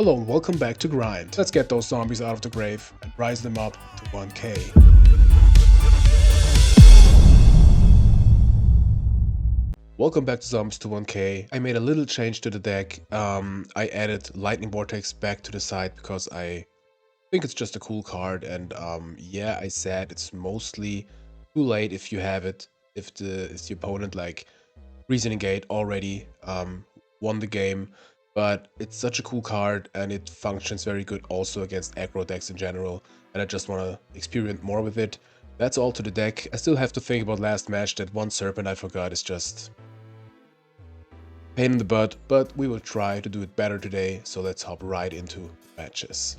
Hello and welcome back to Grind. Let's get those zombies out of the grave and rise them up to 1k. Welcome back to Zombies to 1k. I made a little change to the deck. I added Lightning Vortex back to the side because I think it's just a cool card, and yeah, I said it's mostly too late if you have it, if the opponent like Reasoning Gate already won the game. But it's such a cool card and it functions very good also against aggro decks in general, and I just want to experiment more with it. That's all to the deck. I still have to think about last match. That one Serpent I forgot is just pain in the butt, but we will try to do it better today, so let's hop right into matches.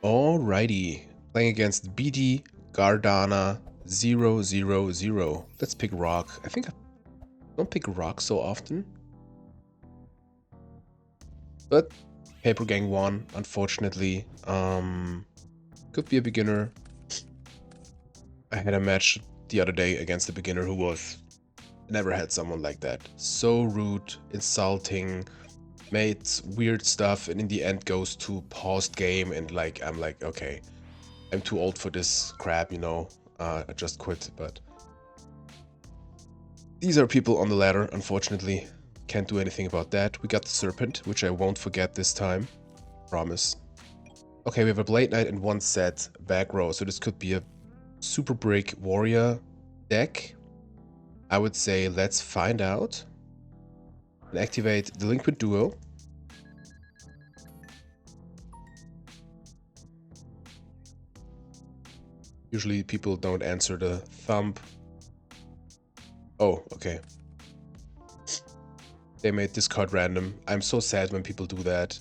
Alrighty, playing against BD Gardana 000. Let's pick Rock. I think I don't pick Rock so often. But Paper Gang won, unfortunately. Could be a beginner. I had a match the other day against a beginner who was... Never had someone like that. So rude, insulting, made weird stuff, and in the end goes to paused game, and like I'm like, okay, I'm too old for this crap, you know. I just quit, but these are people on the ladder, unfortunately. Can't do anything about that. We got the Serpent, which I won't forget this time. Promise. Okay, we have a Blade Knight and one set back row, so this could be a Super Brick Warrior deck. I would say let's find out. And activate Delinquent Duo. Usually people don't answer the thumb. Oh, okay. They made this card random. I'm so sad when people do that,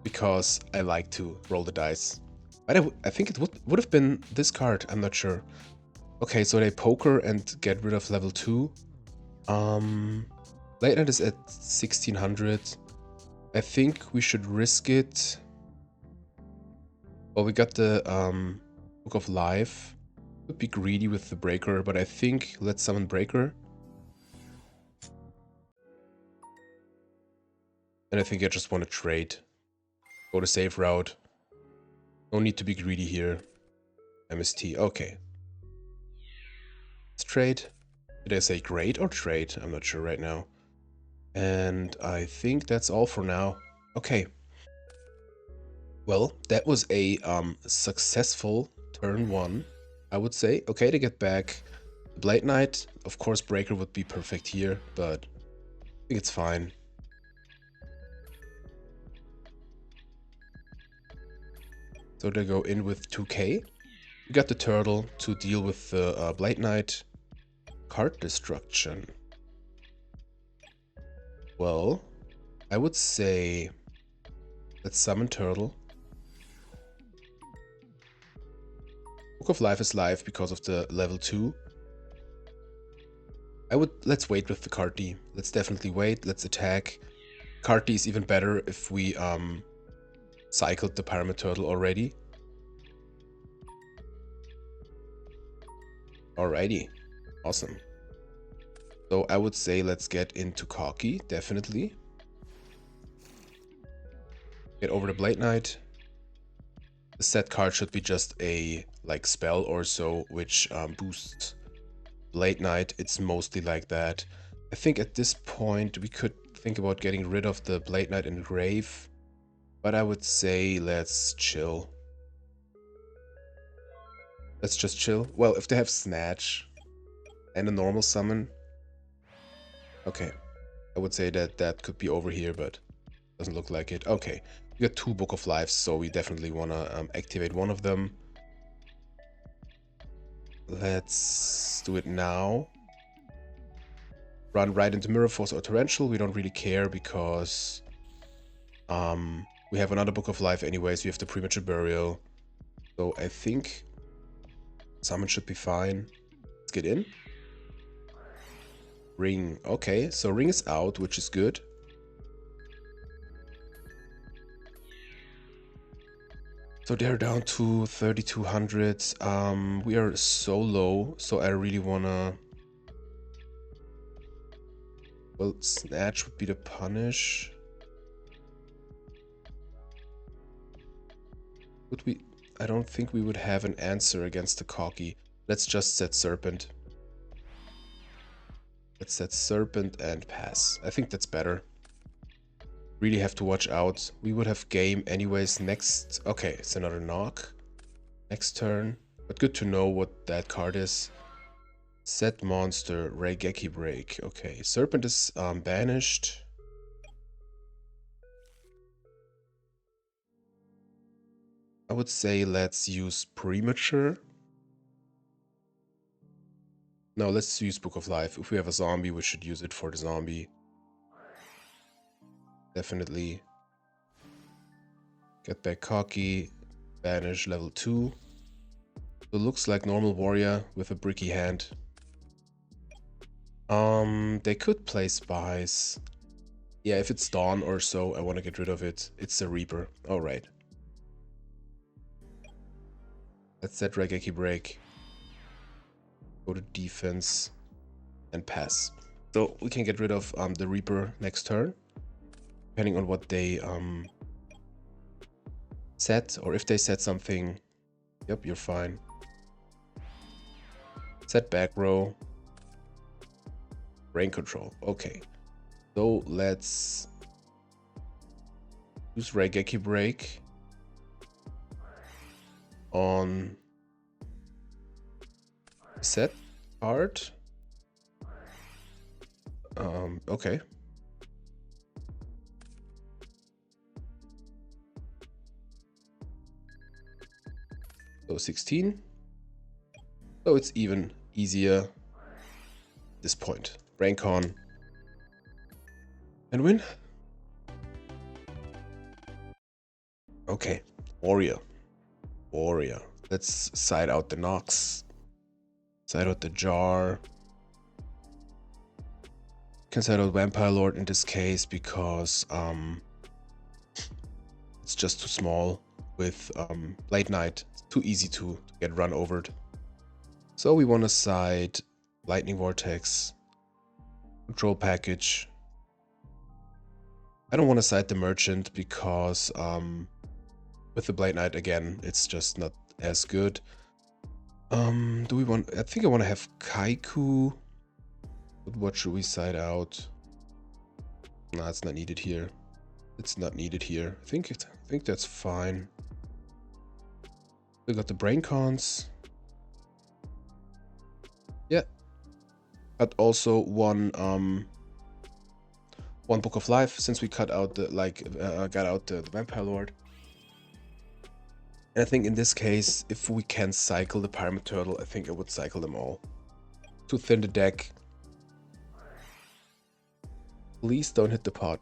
because I like to roll the dice. But I think it would have been this card, I'm not sure. Okay, so they poker and get rid of level 2. Late Night is at 1600. I think we should risk it. Well, we got the Book of Life. Could be greedy with the Breaker, but I think let's summon Breaker. And I think I just want to trade. Go the safe route. No need to be greedy here. MST, okay. Let's trade. Did I say great or trade? I'm not sure right now. And I think that's all for now. Okay. Well, that was a successful turn 1, I would say. Okay, to get back the Blade Knight. Of course, Breaker would be perfect here, but I think it's fine. So they go in with 2k. We got the Turtle to deal with the Blade Knight. Card destruction. Well, I would say let's summon Turtle. Book of Life is live because of the level 2. Let's wait with the card D. Let's definitely wait. Let's attack. Card D is even better if we cycled the Pyramid Turtle already. Alrighty. Awesome. So I would say let's get into Cocky, definitely. Get over the Blade Knight. The set card should be just a like spell or so, which boosts Blade Knight. It's mostly like that. I think at this point we could think about getting rid of the Blade Knight in grave, but I would say let's chill. Let's just chill. Well, if they have Snatch and a normal summon, okay, I would say that that could be over here, but doesn't look like it. Okay, we got 2 Book of Lives, so we definitely want to activate one of them. Let's do it now. Run right into Mirror Force or Torrential. We don't really care because we have another Book of Life anyways. We have the Premature Burial. So I think summon should be fine. Let's get in. Ring. Okay, so Ring is out, which is good. So they're down to 3200. We are so low, so I really wanna Well, snatch would be the punish. Would we? I don't think we would have an answer against the cocky. Let's just set serpent. Let's set serpent and pass. I think that's better. Really have to watch out. We would have game anyways next. Okay, it's another knock. Next turn. But good to know what that card is. Set monster, Raigeki break. Okay, serpent is banished. I would say let's use premature. No, let's use Book of Life. If we have a zombie, we should use it for the zombie. Definitely. Get back cocky. Banish level 2. So it looks like normal warrior with a bricky hand. They could play spies. Yeah, if it's dawn or so, I want to get rid of it. It's the Reaper. Alright. Let's set Raigeki break. Go to defense and pass. So we can get rid of the Reaper next turn. Depending on what they set, or if they set something. Yep, you're fine. Set back row. Brain control. Okay. So let's use Raigeki break on set card. Okay. So 16. So it's even easier at this point. Brain con. And win. Okay. Warrior. Warrior. Let's side out the Nox. Side out the Jar. Can side out Vampire Lord in this case because it's just too small. With Late Night, it's too easy to get run overed. So we want to side Lightning Vortex, Control Package. I don't want to side the Merchant because with the Blade Knight again, it's just not as good. Do we want? I think I want to have Kaiku. But what should we side out? Nah, it's not needed here. It's not needed here. I think that's fine. We got the brain cons. Yeah. But also one Book of Life since we cut out the got out the Vampire Lord. And I think in this case, if we can cycle the Pyramid Turtle, I think I would cycle them all. To thin the deck. Please don't hit the pot.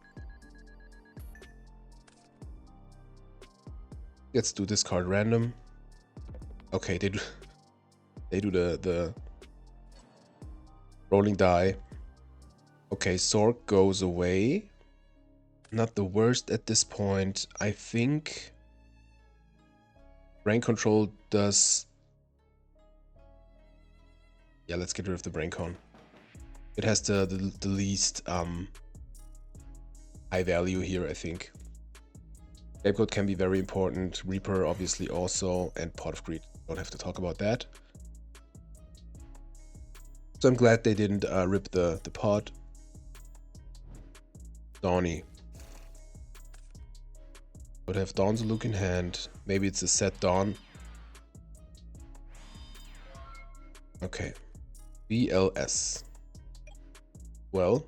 Let's do this card random. Okay, they do the rolling die. Okay, Sork goes away. Not the worst at this point. I think brain control does. Yeah, let's get rid of the brain con. It has the least high value here, I think. Scapegoat can be very important. Reaper obviously also, and Pot of Greed. Don't have to talk about that. So I'm glad they didn't rip the pot. Dawny. Would have Dawn's Look in hand. Maybe it's a set Dawn. Okay. BLS. Well,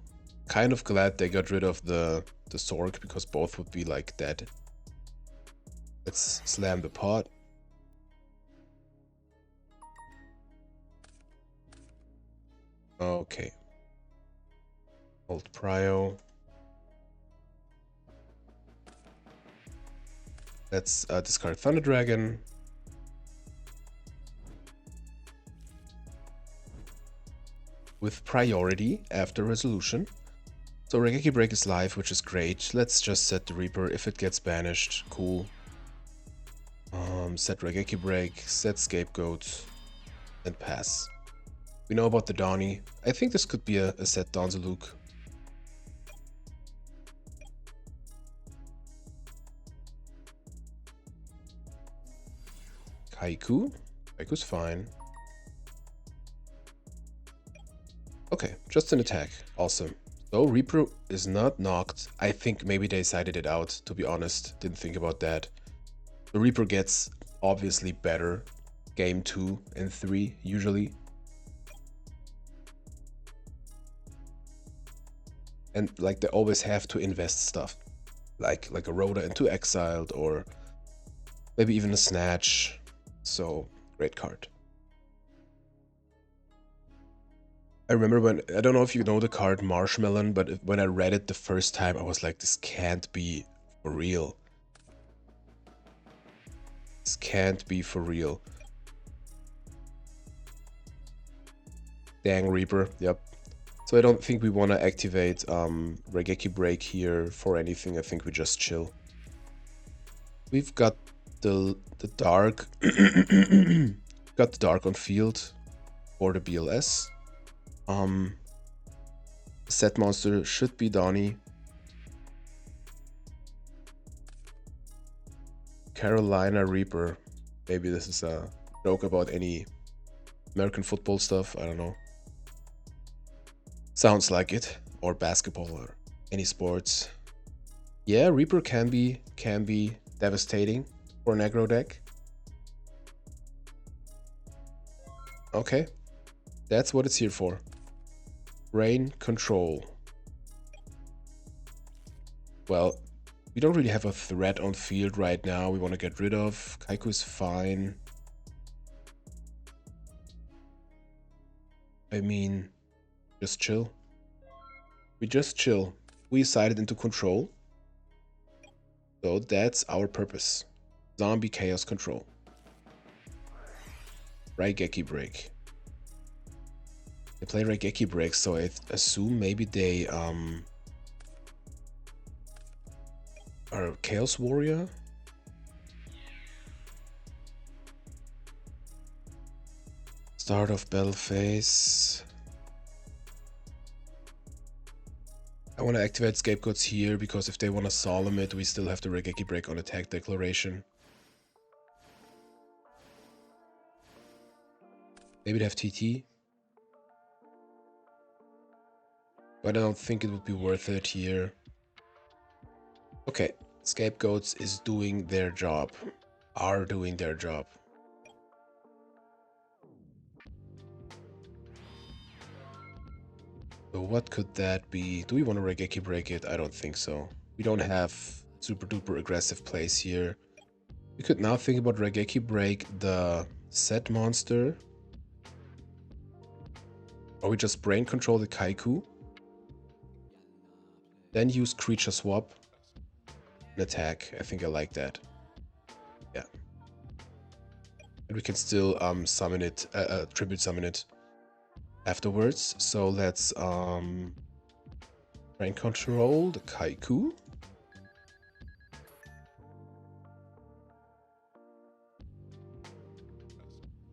kind of glad they got rid of the Sork because both would be like dead. Let's slam the pot. Okay. Old Prio. Let's discard Thunder Dragon. With priority after resolution. So Raigeki Break is live, which is great. Let's just set the Reaper. If it gets banished, cool. Set Raigeki Break, set Scapegoat, and pass. We know about the Donnie. I think this could be a set Danzaluk. Haiku. Haiku's fine. Okay, just an attack. Awesome. So Reaper is not knocked. I think maybe they sided it out, to be honest. Didn't think about that. The Reaper gets obviously better. Game 2 and 3, usually. And like they always have to invest stuff. Like a Rhoda into Exiled or maybe even a Snatch. So, great card. I remember when, I don't know if you know the card Marshmallow, but when I read it the first time, I was like, this can't be for real. This can't be for real. Dang Reaper, yep. So I don't think we want to activate Raigeki Break here for anything. I think we just chill. We've got the dark. Got the dark on field for the BLS. Set monster should be Donnie. Carolina Reaper. Maybe this is a joke about any American football stuff. I don't know. Sounds like it. Or basketball or any sports. Yeah, Reaper can be devastating for an aggro deck. Okay. That's what it's here for. Brain control. Well, we don't really have a threat on field right now we want to get rid of. Kaiku is fine. I mean, just chill. We just chill. We sided into control. So that's our purpose. Zombie chaos control. Raigeki break. They play Raigeki break, so I assume maybe they are Chaos Warrior. Start of battle phase. I want to activate Scapegoats here because if they want to solemn it, we still have the Raigeki break on attack declaration. Maybe they have TT. But I don't think it would be worth it here. Okay, Scapegoats is doing their job. Are doing their job. So what could that be? Do we want to Raigeki break it? I don't think so. We don't have super duper aggressive plays here. We could now think about Raigeki break the set monster. Or we just brain control the Kaiku. Then use creature swap and attack. I think I like that. Yeah. And we can still summon it, tribute summon it afterwards. So let's brain control the Kaiku.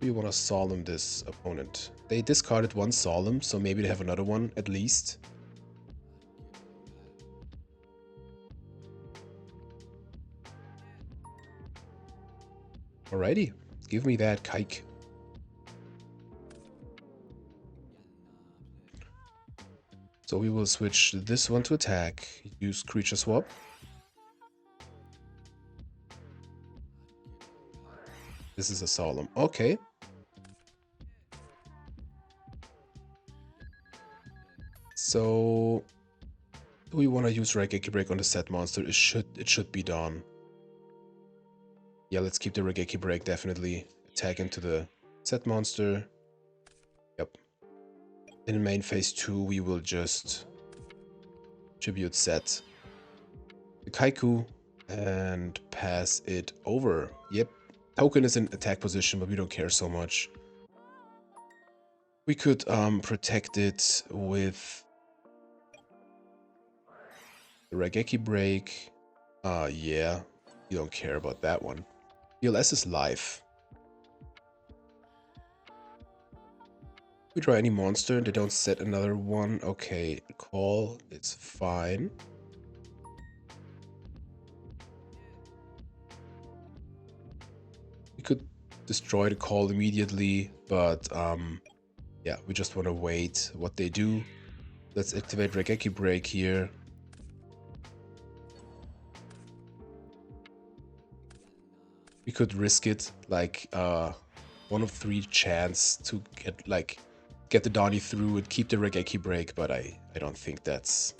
We want to solemn this opponent. They discarded one solemn, so maybe they have another one at least. Alrighty, give me that kike. So we will switch this one to attack, use creature swap. This is a solemn, okay. So do we want to use Raigeki break on the set monster? It should be done. Yeah, let's keep the Raigeki break, definitely. Attack into the set monster. Yep. In main phase 2, we will just tribute set the Kaiku and pass it over. Yep. Token is in attack position, but we don't care so much. We could protect it with the Raigeki break. Yeah. You don't care about that one. BLS is live. We draw any monster, they don't set another one. Okay, call, it's fine. We could destroy the call immediately, but yeah, we just want to wait what they do. Let's activate Raigeki Break here. We could risk it, like 1 of 3 chance to get the Donnie through and keep the Raigeki Break, but I don't think that's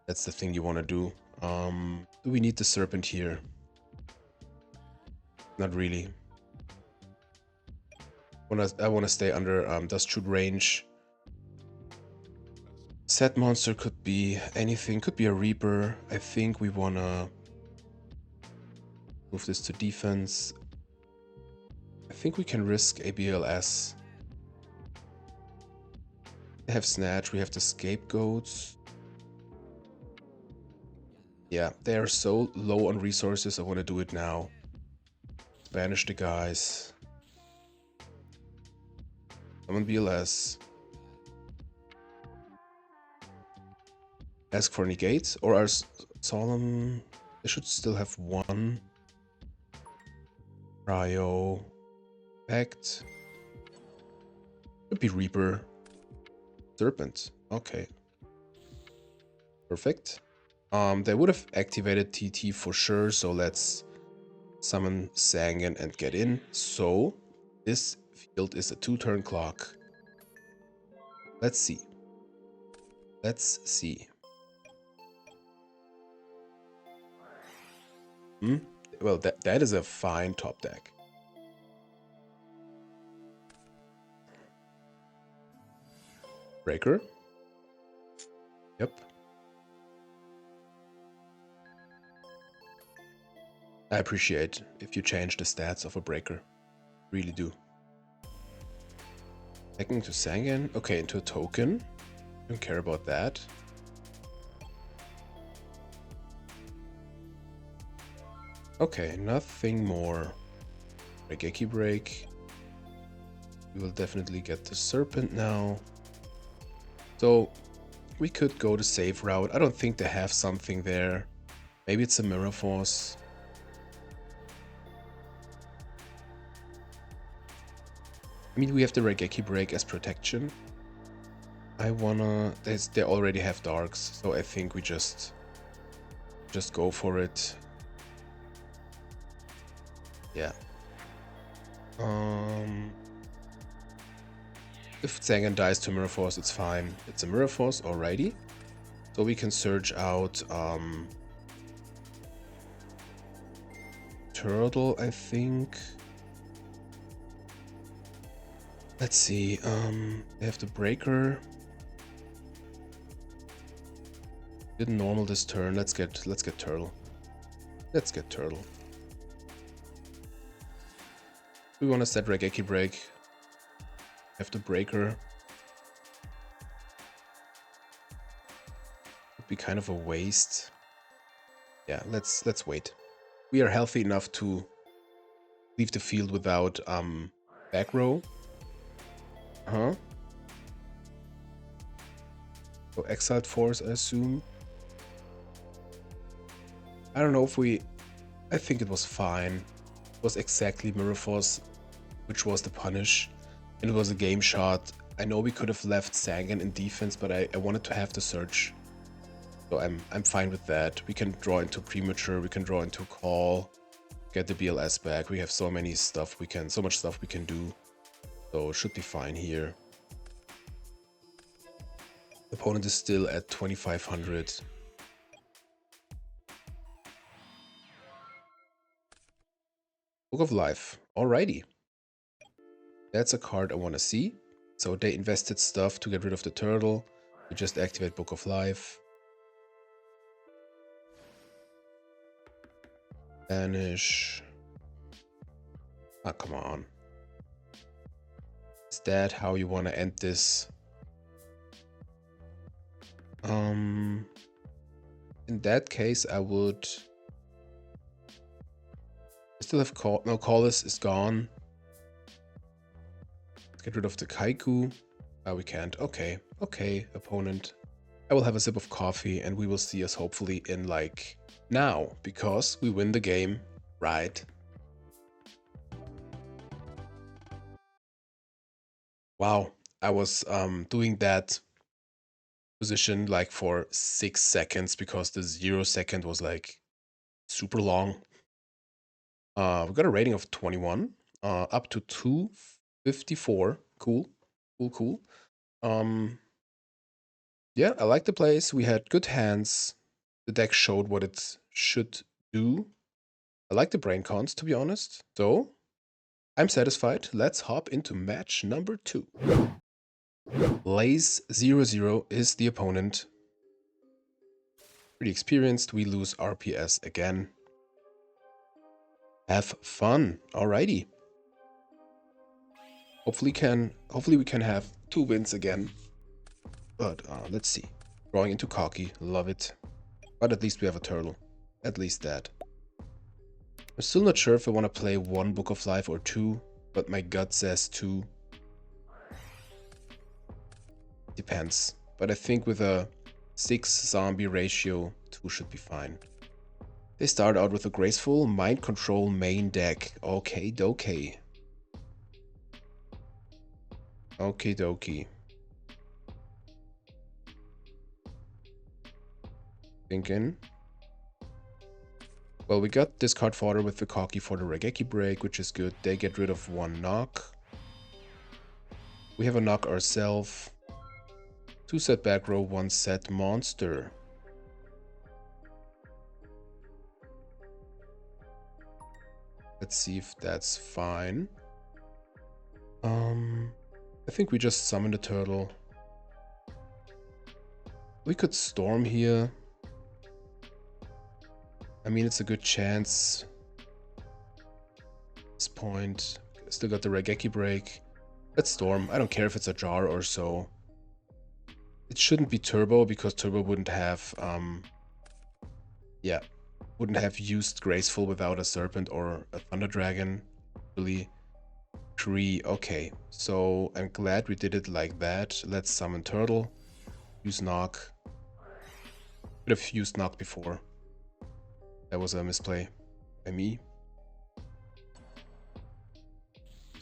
the thing you want to do. Do we need the Serpent here? Not really. I wanna stay under Dust Shoot range. Set monster could be anything, could be a Reaper. I think we wanna move this to defense. I think we can risk ABLS. They have Snatch, we have the Scapegoats. Yeah, they are so low on resources, I want to do it now. Banish the guys. Summon BLS. Ask for negate, or are Solemn... They should still have 1. Cryo. Pact. Could be Reaper. Serpent. Okay. Perfect. They would have activated TT for sure, so let's summon Sangan and get in. So, this field is a 2-turn clock. Let's see. Let's see. Well, that is a fine top deck. Breaker. Yep. I appreciate if you change the stats of a breaker. Really do. Taking to Sangan. Okay, into a token. Don't care about that. Okay, nothing more. Raigeki Break. We will definitely get the Serpent now. So, we could go the safe route. I don't think they have something there. Maybe it's a Mirror Force. I mean, we have the Raigeki Break as protection. I wanna... They already have Darks, so I think we just go for it. Yeah. If Sangan dies to Mirror Force, it's fine. It's a Mirror Force, alrighty. So we can search out Turtle, I think. Let's see. They have the Breaker. Didn't normal this turn. Let's get Turtle. Let's get Turtle. We want to set Raigeki Break. Have the Breaker. Would be kind of a waste. Yeah, let's wait. We are healthy enough to leave the field without back row. So Exiled Force, I assume. I don't know if we... I think it was fine. It was exactly Mirror Force, which was the punish. And it was a game shot. I know we could have left Sangan in defense, but I wanted to have the search. So I'm fine with that. We can draw into Premature, we can draw into Call, get the BLS back. We have so much stuff we can do. So it should be fine here. The opponent is still at 2500. Book of Life. Alrighty. That's a card I want to see. So they invested stuff to get rid of the turtle. We just activate Book of Life. Banish. Ah, come on. Is that how you want to end this? In that case, I would... I still have Call... No, Callus is gone. Let's get rid of the Kaiku. We can't. Okay. Okay, opponent. I will have a sip of coffee and we will see us hopefully in like now, because we win the game, right? Wow, I was doing that position like for 6 seconds because the 0 second was like super long. We got a rating of 21, up to 254. Cool, cool, cool. Yeah, I like the plays. We had good hands. The deck showed what it should do. I like the brain cons, to be honest. So I'm satisfied. Let's hop into match number 2. Lays00 is the opponent. Pretty experienced. We lose RPS again. Have fun. Alrighty. Hopefully we can have 2 wins again. But let's see. Drawing into cocky. Love it. But at least we have a turtle. At least that. I'm still not sure if I want to play 1 Book of Life or 2, but my gut says 2. Depends. But I think with a 6 zombie ratio, 2 should be fine. They start out with a graceful mind control main deck. Okay, dokie. Okay, dokie. Thinking. Well, we got discard fodder with the cocky for the Regeki break, which is good. They get rid of 1 knock. We have a knock ourselves. 2 set back row, 1 set monster. Let's see if that's fine. I think we just summon the turtle. We could storm here. I mean, it's a good chance. At this point, still got the Regeki break. Let's storm. I don't care if it's a jar or so. It shouldn't be turbo because turbo wouldn't have, yeah, wouldn't have used graceful without a serpent or a thunder dragon. Really. 3. Okay, so I'm glad we did it like that. Let's summon turtle. Use knock. Could have used knock before. That was a misplay by me.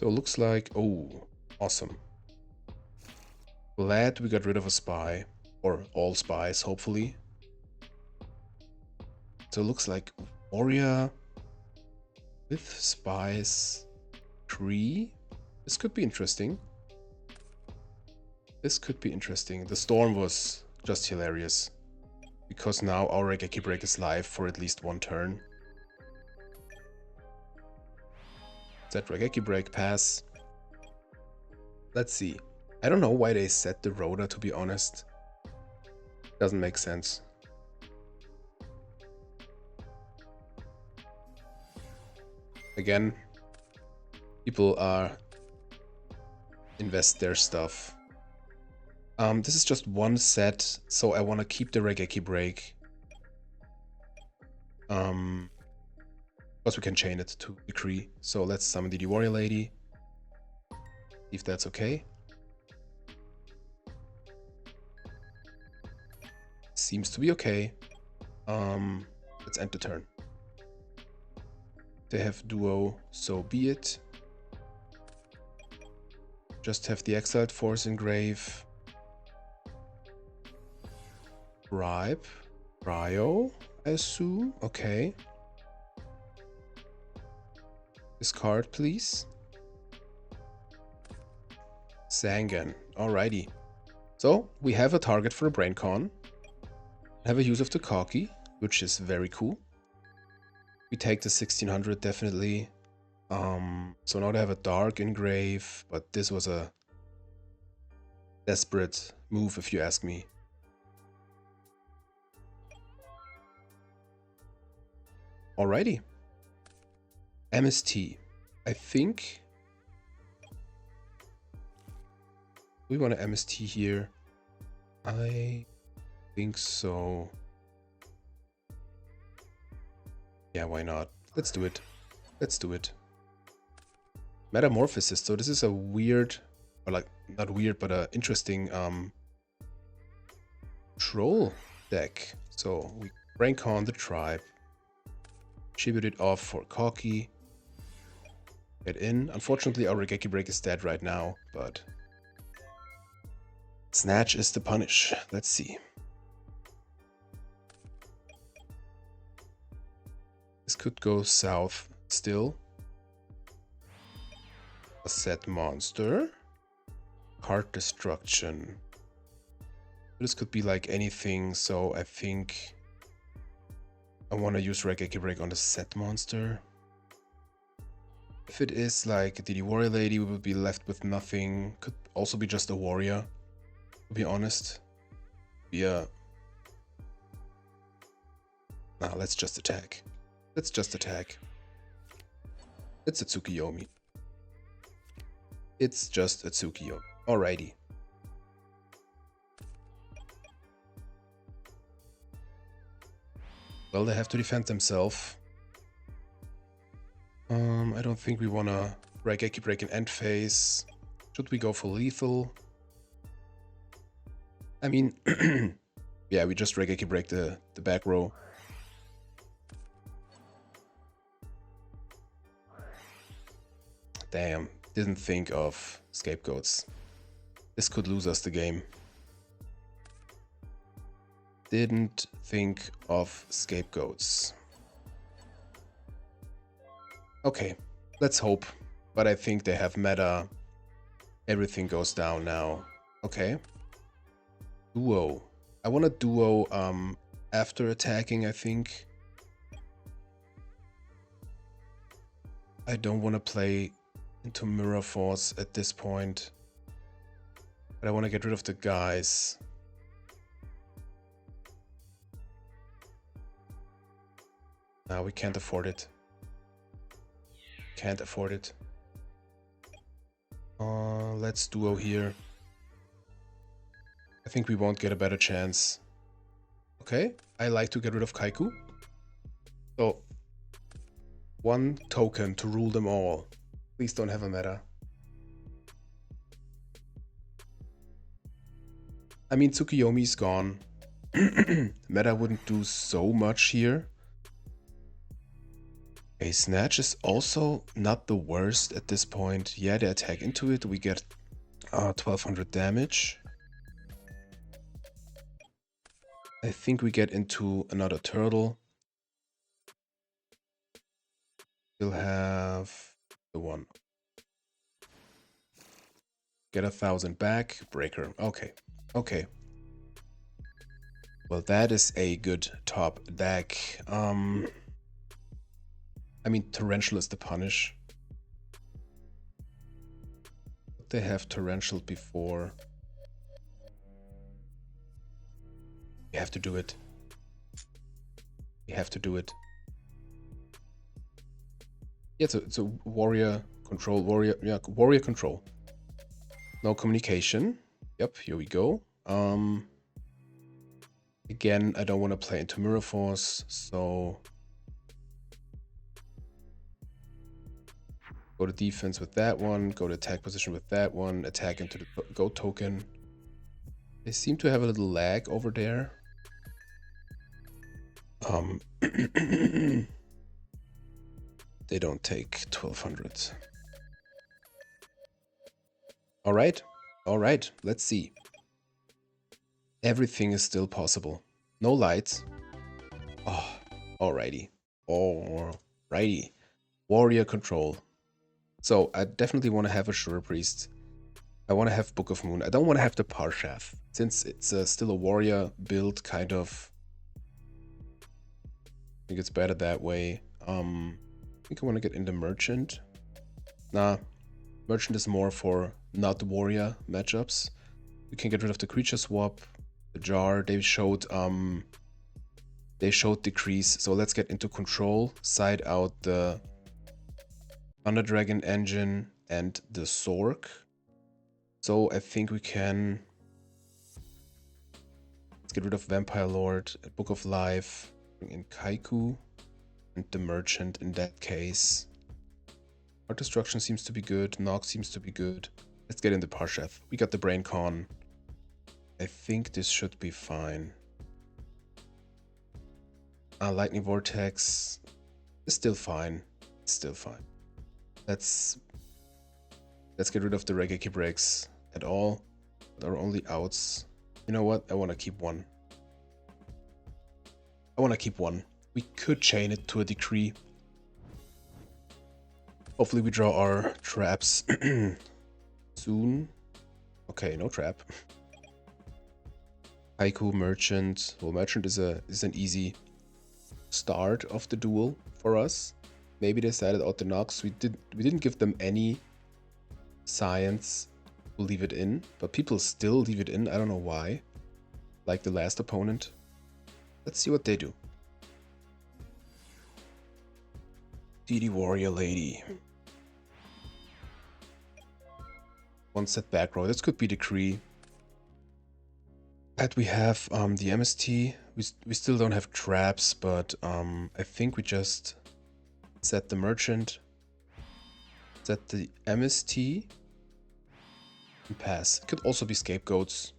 So it looks like, oh, awesome. Glad we got rid of a spy, or all spies, hopefully. So it looks like warrior with spies 3. This could be interesting. This could be interesting. The storm was just hilarious. Because now our Regeki break is live for at least 1 turn. Set Regeki break, pass. Let's see. I don't know why they set the Rhoda, to be honest. Doesn't make sense. Again, people invest their stuff. This is just 1 set, so I want to keep the Regeki break. Because we can chain it to decree. So let's summon the warrior lady. See if that's okay. Seems to be okay. Let's end the turn. They have duo, so be it. Just have the exiled force engrave. Bribe. Cryo, I assume. Okay. Discard, please. Zangan. Alrighty. So, we have a target for a brain con. Have a use of the cocky, which is very cool. We take the 1600 definitely. So now they have a dark engrave, but this was a desperate move if you ask me. Alrighty. MST. I think we want to MST here. I think so. Yeah, why not? Let's do it. Let's do it. Metamorphosis. So this is a weird, or like not weird, but a interesting troll deck. So we rank on the tribe. Tribute it off for cocky. Get in. Unfortunately, our Regeki break is dead right now, but Snatch is the punish. Let's see. This could go south still. A set monster. Card destruction. This could be like anything, so I think I want to use Regeki Break on the set monster. If it is like the warrior lady, we will be left with nothing. Could also be just a warrior, to be honest. Yeah. Nah, let's just attack. Let's just attack. It's a Tsukiyomi. It's just a Tsukiyomi. Alrighty. Well, they have to defend themselves. I don't think we wanna Raigeki Break in end phase. Should we go for lethal? I mean, yeah, we just Raigeki Break the back row. Damn, didn't think of scapegoats. This could lose us the game. Didn't think of scapegoats. Okay, let's hope. But I think they have meta. Everything goes down now. Okay. Duo. I want to duo after attacking, I think. I don't want to play into Mirror Force at this point. But I want to get rid of the guys. No, we can't afford it. Can't afford it. Let's duo here. I think we won't get a better chance. Okay, I like to get rid of Kaiku. So, one token to rule them all. Please don't have a meta. I mean, Tsukiyomi's gone. Meta wouldn't do so much here. A Snatch is also not the worst at this point. Yeah, they attack into it. We get 1200 damage. I think we get into another turtle. We'll have the one. Get 1000 back. Breaker. Okay. Okay. Well, that is a good top deck. I mean, Torrential is the punish. They have Torrential before. We have to do it. We have to do it. Yeah, it's a warrior control. Warrior control. No communication. Yep, here we go. Again, I don't want to play into Mirror Force, so go to defense with that one, go to attack position with that one, attack into the go token. They seem to have a little lag over there. They don't take 1200. Alright, alright, let's see. Everything is still possible. No lights. Oh, alrighty. Alrighty. Warrior control. So I definitely want to have a Sure Priest. I want to have Book of Moon. I don't want to have the Parshath. Since it's still a warrior build, kind of. I think it's better that way. I think I want to get into Merchant. Nah, Merchant is more for not warrior matchups. We can get rid of the creature swap, the jar. They showed decrease. So let's get into control. Side out the Thunder Dragon engine and the Sork. So I think we can. Let's get rid of Vampire Lord, Book of Life, bring in Kaiku, and the Merchant in that case. Art Destruction seems to be good. Nox seems to be good. Let's get into Parshath. We got the Brain Con. I think this should be fine. Lightning Vortex is still fine. It's still fine. Let's get rid of the Regeki breaks at all. What are only outs? You know what? I want to keep one. I want to keep one. We could chain it to a decree. Hopefully we draw our traps soon. Okay, no trap. Haiku, Merchant. Well, Merchant is an easy start of the duel for us. Maybe they decided out the Nox. We didn't give them any science to leave it in, but people still leave it in. I don't know why. Like the last opponent. Let's see what they do. DD Warrior Lady. One set back row. This could be Decree. And we have the MST. We still don't have traps, but I think we just set the Merchant, set the MST, and pass. It could also be Scapegoats.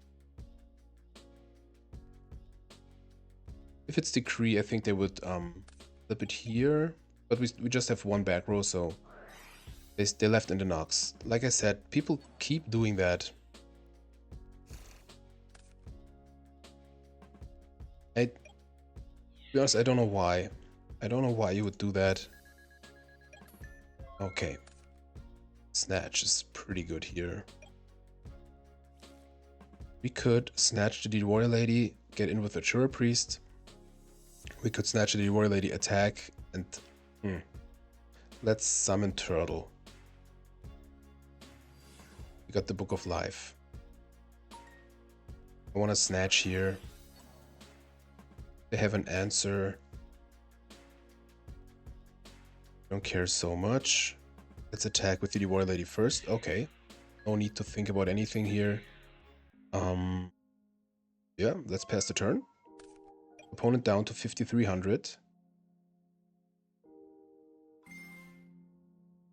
If it's Decree, I think they would flip it here, but we just have one back row, so they left in the Nox. Like I said, people keep doing that. To be honest, I don't know why. I don't know why you would do that. Okay. Snatch is pretty good here. We could snatch the Warrior Lady, get in with the Jura Priest. We could snatch the Warrior Lady, attack, and let's summon Turtle. We got the Book of Life. I want to snatch here. They have an answer. Don't care so much. Let's attack with the Warrior Lady first. Okay. No need to think about anything here. Yeah, let's pass the turn. Opponent down to 5,300.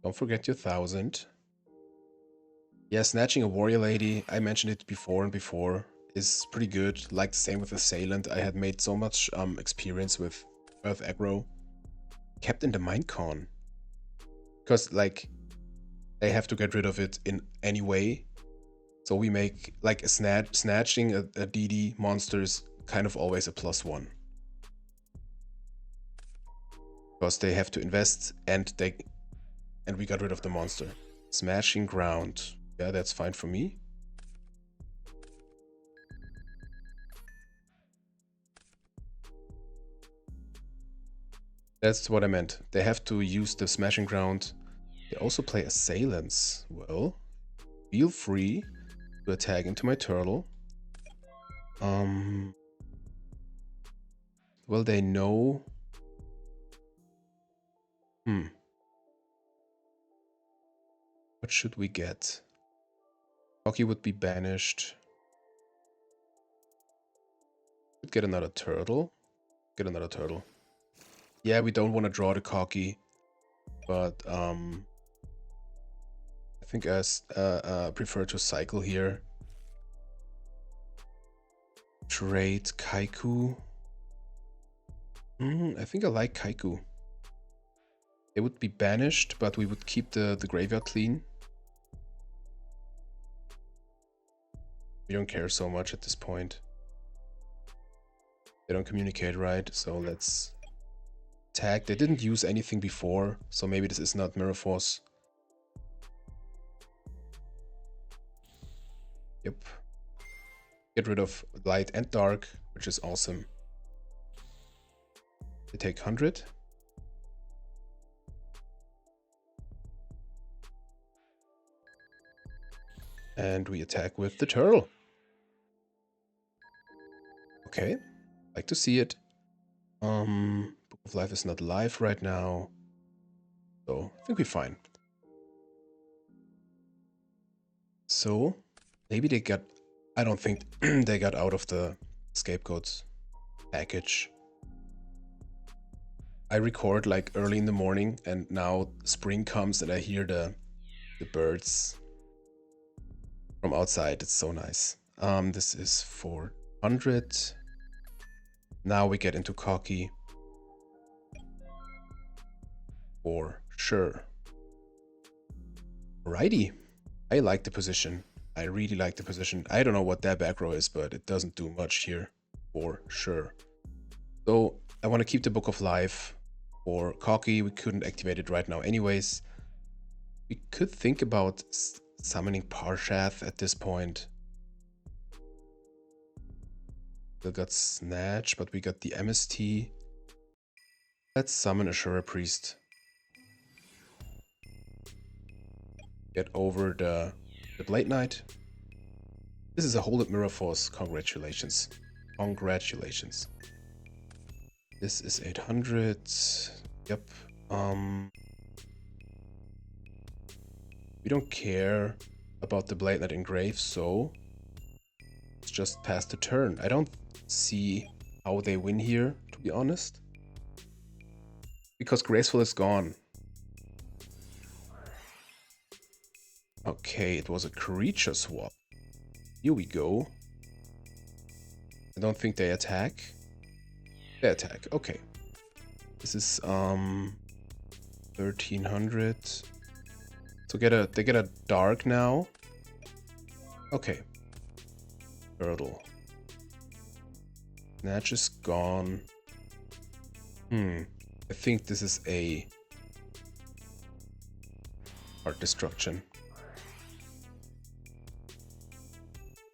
Don't forget your 1,000. Yeah, snatching a Warrior Lady, I mentioned it before and before, is pretty good. Like the same with Assailant. I had made so much experience with Earth Aggro. Kept in the Minecon. Because, like, they have to get rid of it in any way. So we make, like, snatching a DD monster is kind of always a +1. Because they have to invest and we got rid of the monster. Smashing ground. Yeah, that's fine for me. That's what I meant. They have to use the smashing ground. They also play assailants. Well, feel free to attack into my turtle. Well, they know. What should we get? Hockey would be banished. Could get another turtle. Get another turtle. Yeah, we don't want to draw the cocky, but I think I prefer to cycle here. Trade Kaiku. I think I like Kaiku. They would be banished, but we would keep the graveyard clean. We don't care so much at this point. They don't communicate right, so let's attack. They didn't use anything before, so maybe this is not Mirror Force. Yep. Get rid of light and dark, which is awesome. They take 100. And we attack with the turtle. Okay, like to see it. Book of Life is not live right now, so I think we're fine. So maybe they got. I don't think they got out of the Scapegoats package. I record like early in the morning, and now spring comes, and I hear the birds from outside. It's so nice. This is 400. Now we get into cocky. For sure. Alrighty. I like the position. I really like the position. I don't know what that back row is, but it doesn't do much here for sure. So I want to keep the Book of Life. For Cocky, we couldn't activate it right now anyways. We could think about summoning Parshath at this point. We got Snatch, but we got the MST. Let's summon a Shura Priest. Get over the Blade Knight. This is a Holded Mirror Force. Congratulations. Congratulations. This is 800. Yep. We don't care about the Blade Knight Engrave, so let's just pass the turn. I don't see how they win here, to be honest. Because Graceful is gone. Okay, it was a creature swap. Here we go. I don't think they attack. They attack, okay. This is 1300. So they get a dark now. Okay. Turtle. Snatch is gone. I think this is a Heart Destruction.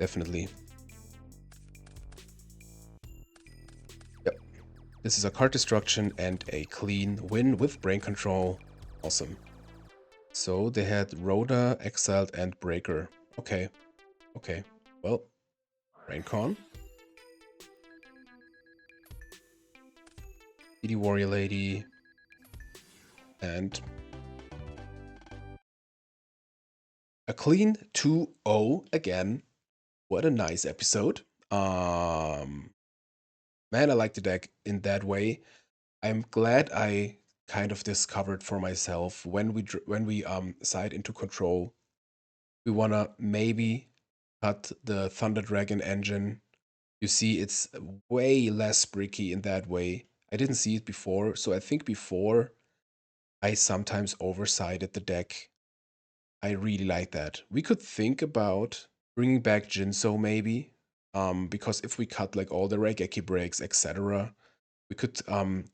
Definitely. Yep. This is a card destruction and a clean win with brain control. Awesome. So they had Rhoda, Exiled, and Breaker. Okay. Okay. Well, Braincon. PD Warrior Lady. And a clean 2-0 again. What a nice episode. Man, I like the deck in that way. I'm glad I kind of discovered for myself when we side into control. We wanna maybe cut the Thunder Dragon engine. You see, it's way less bricky in that way. I didn't see it before, so I think before I sometimes oversided the deck. I really like that. We could think about bringing back Jinso maybe, because if we cut like all the Raigeki breaks, etc., we could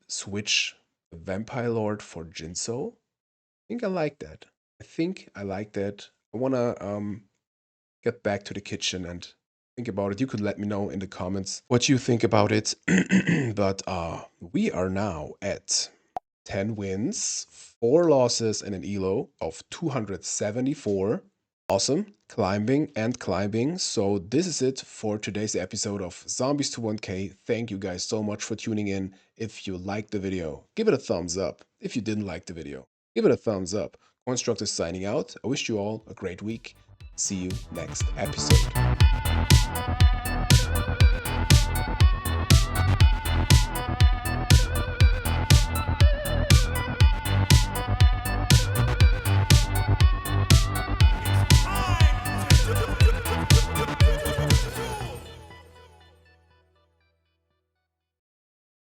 switch the Vampire Lord for Jinso. I think I like that. I think I like that. I wanna get back to the kitchen and think about it. You could let me know in the comments what you think about it. But we are now at 10 wins, 4 losses, and an elo of 274. Awesome. Climbing and climbing. So this is it for today's episode of Zombies to 1K. Thank you guys so much for tuning in. If you liked the video, give it a thumbs up. If you didn't like the video, give it a thumbs up. Construct is signing out. I wish you all a great week. See you next episode.